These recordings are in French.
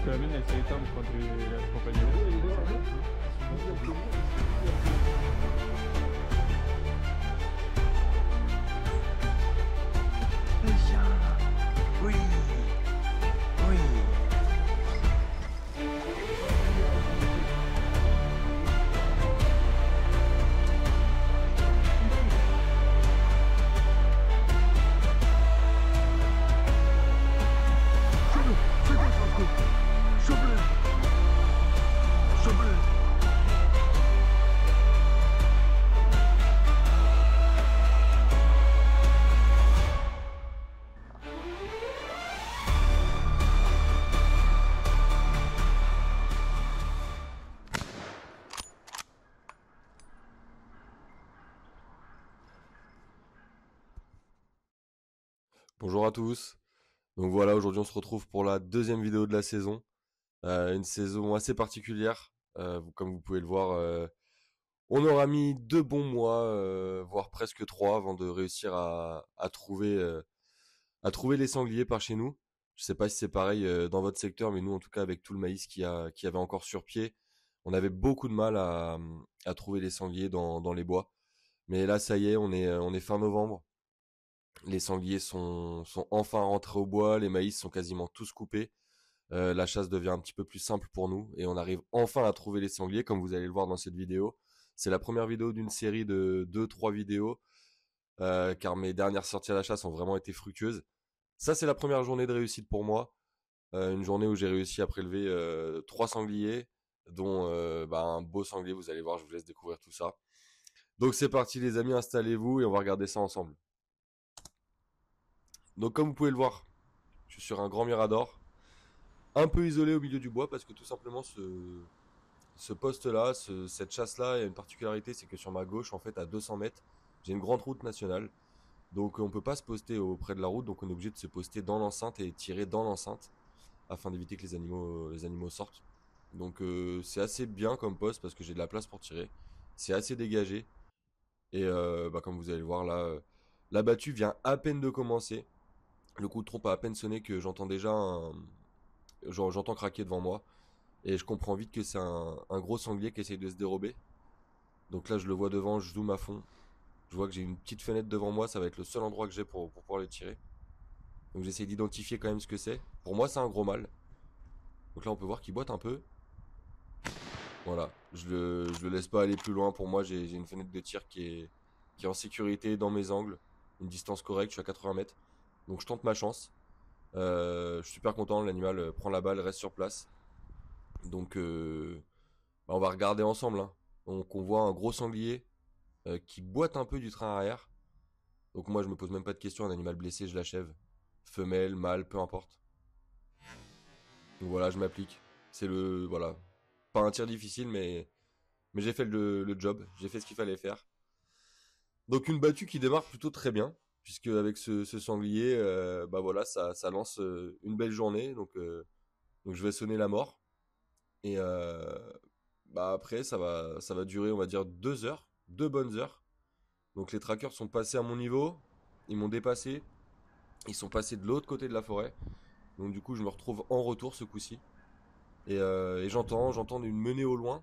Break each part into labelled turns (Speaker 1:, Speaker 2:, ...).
Speaker 1: Sicuramente nel solito incontri la compagnia.
Speaker 2: Oui, oui.
Speaker 3: Bonjour à tous. Donc voilà, aujourd'hui on se retrouve pour la deuxième vidéo de la saison. Une saison assez particulière. Comme vous pouvez le voir, on aura mis 2 bons mois, voire presque 3, avant de réussir à trouver les sangliers par chez nous. Je sais pas si c'est pareil dans votre secteur, mais nous en tout cas avec tout le maïs qui avait encore sur pied, on avait beaucoup de mal à trouver les sangliers dans les bois. Mais là ça y est, on est fin novembre. Les sangliers sont enfin rentrés au bois, les maïs sont quasiment tous coupés. La chasse devient un petit peu plus simple pour nous et on arrive enfin à trouver les sangliers, comme vous allez le voir dans cette vidéo. C'est la première vidéo d'une série de 2-3 vidéos, car mes dernières sorties à la chasse ont vraiment été fructueuses. Ça, c'est la première journée de réussite pour moi. Une journée où j'ai réussi à prélever 3 sangliers, dont un beau sanglier, vous allez voir, je vous laisse découvrir tout ça. Donc c'est parti les amis, installez-vous et on va regarder ça ensemble. Donc comme vous pouvez le voir, je suis sur un grand mirador, un peu isolé au milieu du bois parce que tout simplement ce poste-là, cette chasse-là, il y a une particularité, c'est que sur ma gauche, en fait, à 200 mètres, j'ai une grande route nationale. Donc on ne peut pas se poster auprès de la route, donc on est obligé de se poster dans l'enceinte et tirer dans l'enceinte afin d'éviter que les animaux sortent. Donc c'est assez bien comme poste parce que j'ai de la place pour tirer. C'est assez dégagé. Et comme vous allez le voir là, la battue vient à peine de commencer. Le coup de trompe a à peine sonné que j'entends déjà j'entends craquer devant moi. Et je comprends vite que c'est un gros sanglier qui essaye de se dérober. Donc là je le vois devant, je zoome à fond. Je vois que j'ai une petite fenêtre devant moi, ça va être le seul endroit que j'ai pour pouvoir le tirer. Donc j'essaie d'identifier quand même ce que c'est. Pour moi c'est un gros mâle. Donc là on peut voir qu'il boite un peu. Voilà, je le laisse pas aller plus loin. Pour moi j'ai une fenêtre de tir qui est en sécurité dans mes angles. Une distance correcte, je suis à 80 mètres. Donc je tente ma chance. Je suis super content, l'animal prend la balle, reste sur place. Donc on va regarder ensemble, hein. Donc on voit un gros sanglier qui boite un peu du train arrière. Donc moi je me pose même pas de questions, un animal blessé je l'achève. Femelle, mâle, peu importe. Donc voilà, je m'applique. Voilà. Pas un tir difficile mais j'ai fait le job, j'ai fait ce qu'il fallait faire. Donc une battue qui démarre plutôt très bien, puisque avec ce sanglier, voilà, ça lance une belle journée. Donc je vais sonner la mort. Et après ça va durer on va dire 2 heures, 2 bonnes heures. Donc les trackers sont passés à mon niveau, ils m'ont dépassé, ils sont passés de l'autre côté de la forêt. Donc du coup je me retrouve en retour ce coup-ci. Et j'entends une menée au loin.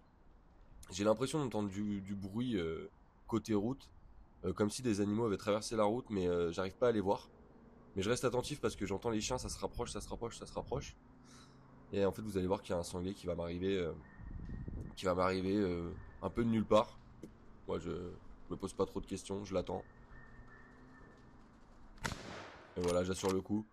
Speaker 3: J'ai l'impression d'entendre du bruit côté route, comme si des animaux avaient traversé la route, mais j'arrive pas à les voir. Mais je reste attentif parce que j'entends les chiens, ça se rapproche, ça se rapproche, ça se rapproche. Et en fait vous allez voir qu'il y a un sanglier qui va m'arriver un peu de nulle part. Moi je me pose pas trop de questions, je l'attends. Et voilà, j'assure le coup.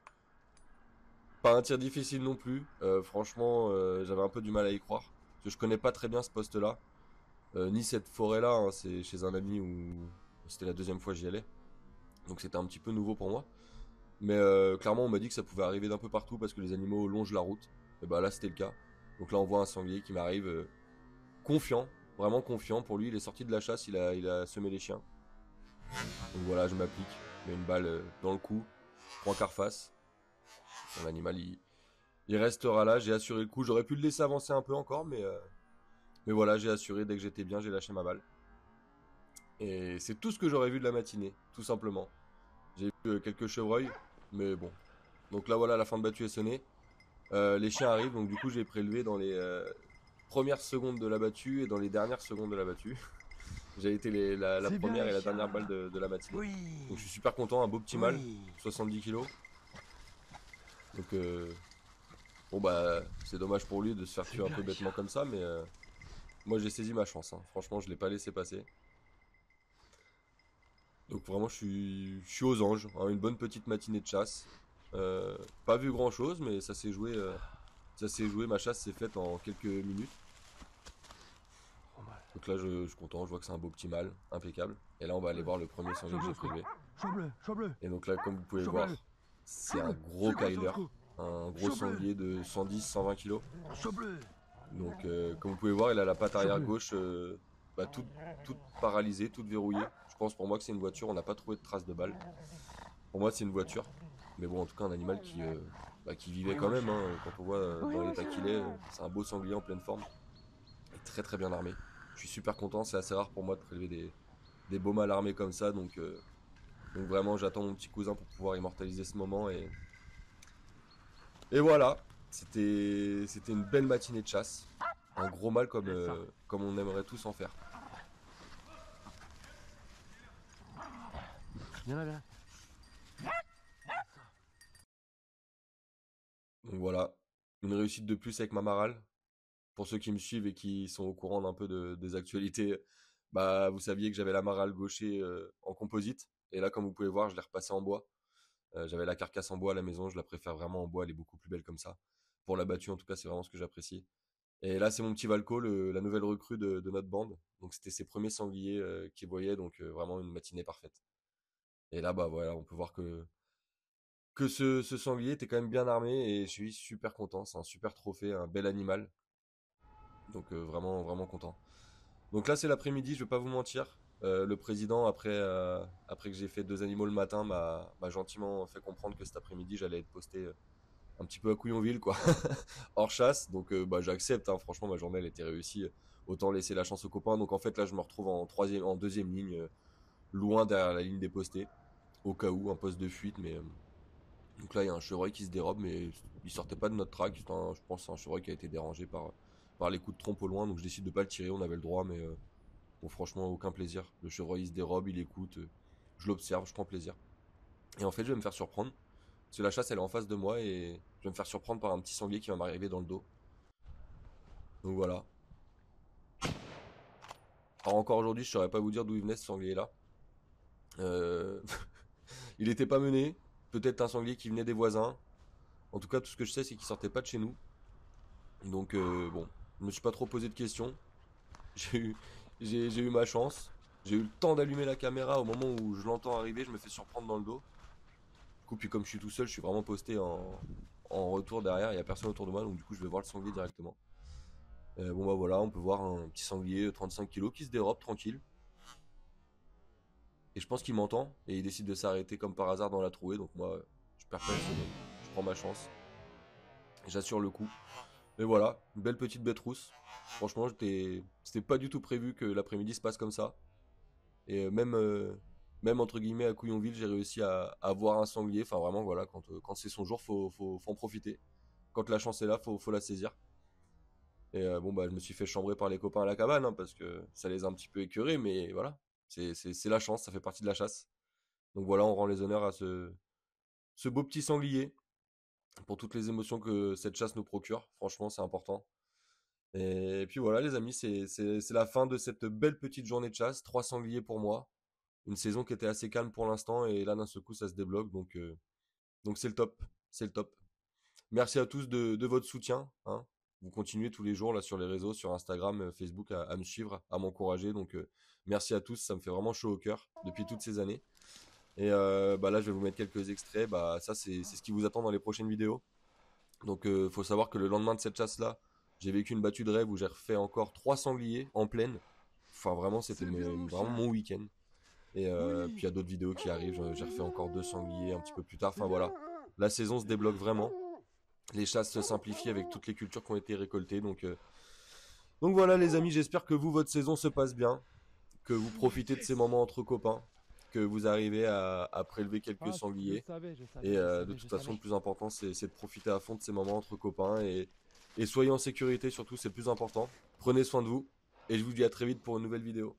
Speaker 3: Pas un tir difficile non plus. Franchement, j'avais un peu du mal à y croire. Parce que je connais pas très bien ce poste-là. ni cette forêt-là, hein, c'est chez un ami où c'était la deuxième fois que j'y allais. Donc c'était un petit peu nouveau pour moi. Mais clairement, on m'a dit que ça pouvait arriver d'un peu partout parce que les animaux longent la route. Et bah là, c'était le cas. Donc là, on voit un sanglier qui m'arrive confiant, vraiment confiant. Pour lui, il est sorti de la chasse, il a semé les chiens. Donc voilà, je m'applique, je mets une balle dans le cou, prends carface. Mon animal, il restera là. J'ai assuré le coup. J'aurais pu le laisser avancer un peu encore, mais voilà, j'ai assuré. Dès que j'étais bien, j'ai lâché ma balle. Et c'est tout ce que j'aurais vu de la matinée, tout simplement. J'ai vu quelques chevreuils, mais bon. Donc là, voilà, la fin de battue est sonnée. Les chiens arrivent, donc du coup, j'ai prélevé dans les premières secondes de la battue et dans les dernières secondes de la battue. J'ai été la
Speaker 2: C'est bien,
Speaker 3: première
Speaker 2: les
Speaker 3: et la
Speaker 2: chiens.
Speaker 3: dernière balle de la matinée.
Speaker 2: Oui.
Speaker 3: Donc je suis super content, un beau petit mâle,
Speaker 2: Oui.
Speaker 3: 70 kilos. Donc bon bah c'est dommage pour lui de se faire
Speaker 2: C'est
Speaker 3: tuer un
Speaker 2: bien,
Speaker 3: peu
Speaker 2: les
Speaker 3: bêtement
Speaker 2: chiens.
Speaker 3: comme ça, mais moi j'ai saisi ma chance, hein. Franchement je l'ai pas laissé passer. Donc vraiment je suis aux anges, hein. Une bonne petite matinée de chasse. Pas vu grand chose, mais ça s'est joué, ma chasse s'est faite en quelques minutes.
Speaker 2: Trop mal.
Speaker 3: Donc là je suis content, je vois que c'est un beau petit mâle, impeccable. Et là on va aller voir le premier sanglier que j'ai prélevé.
Speaker 2: Choix bleu.
Speaker 3: Et donc là comme vous pouvez
Speaker 2: Chaud
Speaker 3: voir,
Speaker 2: bleu.
Speaker 3: c'est un gros
Speaker 2: C'est quoi
Speaker 3: Kyler,
Speaker 2: ce coup?
Speaker 3: un gros
Speaker 2: Chaud bleu.
Speaker 3: sanglier de 110-120 kilos.
Speaker 2: Chaud bleu.
Speaker 3: Donc comme vous pouvez voir, il a la patte arrière
Speaker 2: bleu.
Speaker 3: gauche bah, toute paralysée, toute verrouillée. Je pense pour moi que c'est une voiture, on n'a pas trouvé de traces de balles. Pour moi c'est une voiture. Mais bon en tout cas un animal qui vivait quand même, hein. Quand on voit dans l'état qu'il est, c'est un beau sanglier en pleine forme. Et très très bien armé. Je suis super content, c'est assez rare pour moi de prélever des beaux mâles armés comme ça. Donc vraiment j'attends mon petit cousin pour pouvoir immortaliser ce moment. Et voilà, c'était une belle matinée de chasse. Un gros mâle comme on aimerait tous en faire.
Speaker 2: Viens là, viens là.
Speaker 3: Donc voilà, une réussite de plus avec ma marale. Pour ceux qui me suivent et qui sont au courant d'un peu des actualités, bah vous saviez que j'avais la marale gaucher en composite. Et là, comme vous pouvez voir, je l'ai repassée en bois. J'avais la carcasse en bois à la maison, je la préfère vraiment en bois, elle est beaucoup plus belle comme ça. Pour la battue, en tout cas, c'est vraiment ce que j'apprécie. Et là, c'est mon petit Valco, la nouvelle recrue de notre bande. Donc c'était ses premiers sangliers qu'il voyait, donc vraiment une matinée parfaite. Et là, bah voilà, on peut voir que ce sanglier était quand même bien armé et je suis super content. C'est un super trophée, un bel animal. Donc vraiment, vraiment content. Donc là, c'est l'après-midi, je vais pas vous mentir. Le président, après que j'ai fait 2 animaux le matin, m'a gentiment fait comprendre que cet après-midi, j'allais être posté un petit peu à Couillonville, quoi, hors chasse. Donc bah, j'accepte, hein. Franchement, ma journée, elle était réussie. Autant laisser la chance aux copains. Donc en fait, là, je me retrouve en deuxième ligne, loin derrière la ligne des postés, au cas où, un poste de fuite. Mais donc là, il y a un chevreuil qui se dérobe, mais il sortait pas de notre track. Je pense que c'est un chevreuil qui a été dérangé par les coups de trompe au loin. Donc je décide de pas le tirer, on avait le droit, mais bon, franchement, aucun plaisir. Le chevreuil, il se dérobe, il écoute. Je l'observe, je prends plaisir. Et en fait, je vais me faire surprendre. Parce que la chasse, elle est en face de moi et je vais me faire surprendre par un petit sanglier qui va m'arriver dans le dos. Donc voilà. Alors encore aujourd'hui, je saurais pas vous dire d'où il venait ce sanglier-là. Euh, il était pas mené. Peut-être un sanglier qui venait des voisins. En tout cas, tout ce que je sais, c'est qu'il sortait pas de chez nous. Donc bon, je me suis pas trop posé de questions. J'ai eu, j'ai eu ma chance. J'ai eu le temps d'allumer la caméra au moment où je l'entends arriver. Je me fais surprendre dans le dos. Du coup, puis comme je suis tout seul, je suis vraiment posté en retour derrière. Il n'y a personne autour de moi, donc du coup, je vais voir le sanglier directement. Bon, bah voilà, on peut voir un petit sanglier 35 kilos qui se dérobe tranquille. Et je pense qu'il m'entend et il décide de s'arrêter comme par hasard dans la trouée. Donc moi, je perds pas une seconde. Je prends ma chance. J'assure le coup. Mais voilà, une belle petite bête rousse. Franchement, c'était pas du tout prévu que l'après-midi se passe comme ça. Et même entre guillemets à Couillonville, j'ai réussi à voir un sanglier. Enfin vraiment, voilà, quand c'est son jour, faut en profiter. Quand la chance est là, faut la saisir. Et bon, bah, je me suis fait chambrer par les copains à la cabane, hein, parce que ça les a un petit peu écœurés, mais voilà, c'est la chance, ça fait partie de la chasse. Donc voilà, on rend les honneurs à ce beau petit sanglier pour toutes les émotions que cette chasse nous procure. Franchement, c'est important. Et puis voilà, les amis, c'est la fin de cette belle petite journée de chasse. 3 sangliers pour moi. Une saison qui était assez calme pour l'instant, et là, d'un seul coup, ça se débloque. Donc c'est le top. C'est le top. Merci à tous de votre soutien, hein. vous continuez tous les jours là sur les réseaux, sur Instagram, Facebook, à me suivre, à m'encourager. Donc merci à tous, ça me fait vraiment chaud au cœur depuis toutes ces années. Et bah là, je vais vous mettre quelques extraits. Bah ça, c'est ce qui vous attend dans les prochaines vidéos. Donc faut savoir que le lendemain de cette chasse-là, j'ai vécu une battue de rêve où j'ai refait encore 3 sangliers en plaine. Enfin vraiment, c'était vraiment mon week-end. Et puis il y a d'autres vidéos qui arrivent. J'ai refait encore 2 sangliers un petit peu plus tard. Enfin voilà, la saison se débloque vraiment. Les chasses se simplifient avec toutes les cultures qui ont été récoltées. Donc voilà les amis, j'espère que vous, votre saison se passe bien, que vous profitez de ces moments entre copains, que vous arrivez à prélever quelques sangliers. Et de toute façon, le plus important, c'est de profiter à fond de ces moments entre copains et soyez en sécurité surtout, c'est le plus important. Prenez soin de vous et je vous dis à très vite pour une nouvelle vidéo.